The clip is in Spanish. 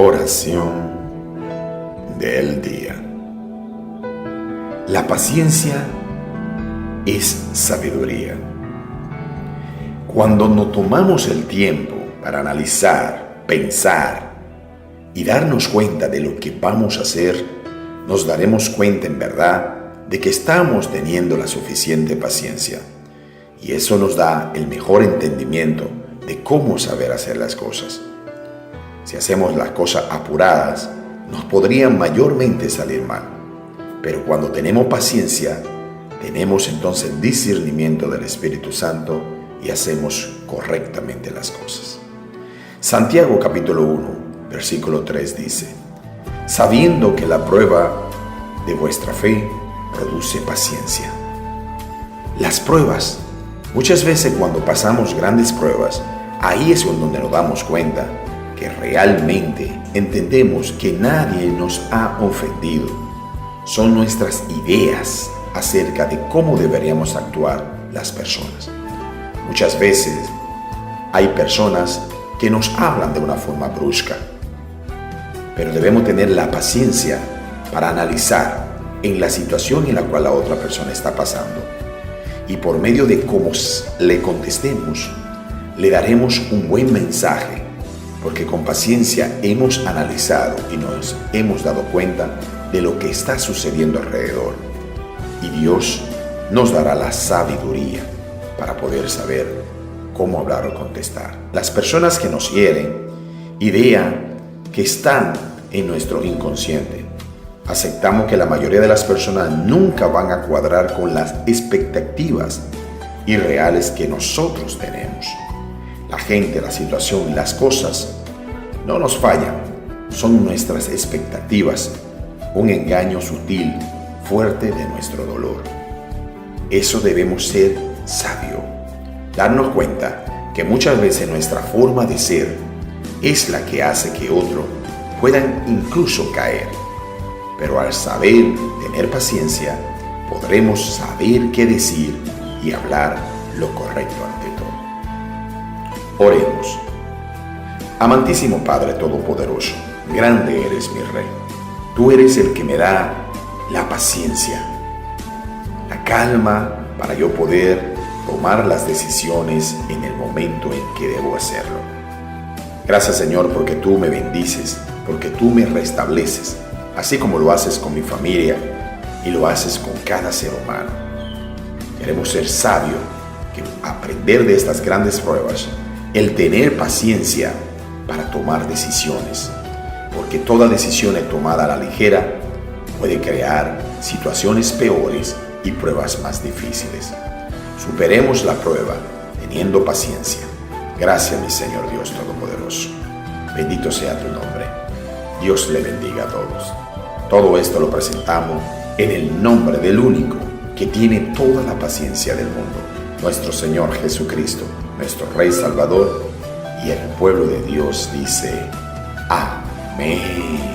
Oración del día. La paciencia es sabiduría. Cuando no tomamos el tiempo para analizar, pensar y darnos cuenta de lo que vamos a hacer, nos daremos cuenta en verdad de que estamos teniendo la suficiente paciencia. Y eso nos da el mejor entendimiento de cómo saber hacer las cosas. Si hacemos las cosas apuradas, nos podrían mayormente salir mal. Pero cuando tenemos paciencia, tenemos entonces discernimiento del Espíritu Santo y hacemos correctamente las cosas. Santiago capítulo 1, versículo 3 dice: sabiendo que la prueba de vuestra fe produce paciencia. Las pruebas, muchas veces cuando pasamos grandes pruebas, ahí es donde nos damos cuenta que realmente entendemos que nadie nos ha ofendido. Son nuestras ideas acerca de cómo deberíamos actuar las personas. Muchas veces hay personas que nos hablan de una forma brusca, pero debemos tener la paciencia para analizar en la situación en la cual la otra persona está pasando. Y por medio de cómo le contestemos, le daremos un buen mensaje, porque con paciencia hemos analizado y nos hemos dado cuenta de lo que está sucediendo alrededor. Y Dios nos dará la sabiduría para poder saber cómo hablar o contestar. Las personas que nos hieren, ideas que están en nuestro inconsciente. Aceptamos que la mayoría de las personas nunca van a cuadrar con las expectativas irreales que nosotros tenemos. La gente, la situación, las cosas no nos fallan, son nuestras expectativas, un engaño sutil, fuerte de nuestro dolor. Eso debemos ser sabios, darnos cuenta que muchas veces nuestra forma de ser es la que hace que otros puedan incluso caer. Pero al saber tener paciencia, podremos saber qué decir y hablar lo correcto ante todo. Oremos. Amantísimo Padre Todopoderoso, grande eres mi Rey. Tú eres el que me da la paciencia, la calma para yo poder tomar las decisiones en el momento en que debo hacerlo. Gracias, Señor, porque tú me bendices, porque tú me restableces, así como lo haces con mi familia y lo haces con cada ser humano. Queremos ser sabios, que aprender de estas grandes pruebas, el tener paciencia para tomar decisiones, porque toda decisión tomada a la ligera puede crear situaciones peores y pruebas más difíciles. Superemos la prueba teniendo paciencia. Gracias, mi Señor Dios Todopoderoso. Bendito sea tu nombre. Dios le bendiga a todos. Todo esto lo presentamos en el nombre del único que tiene toda la paciencia del mundo, nuestro Señor Jesucristo, nuestro Rey Salvador, y el pueblo de Dios dice: amén.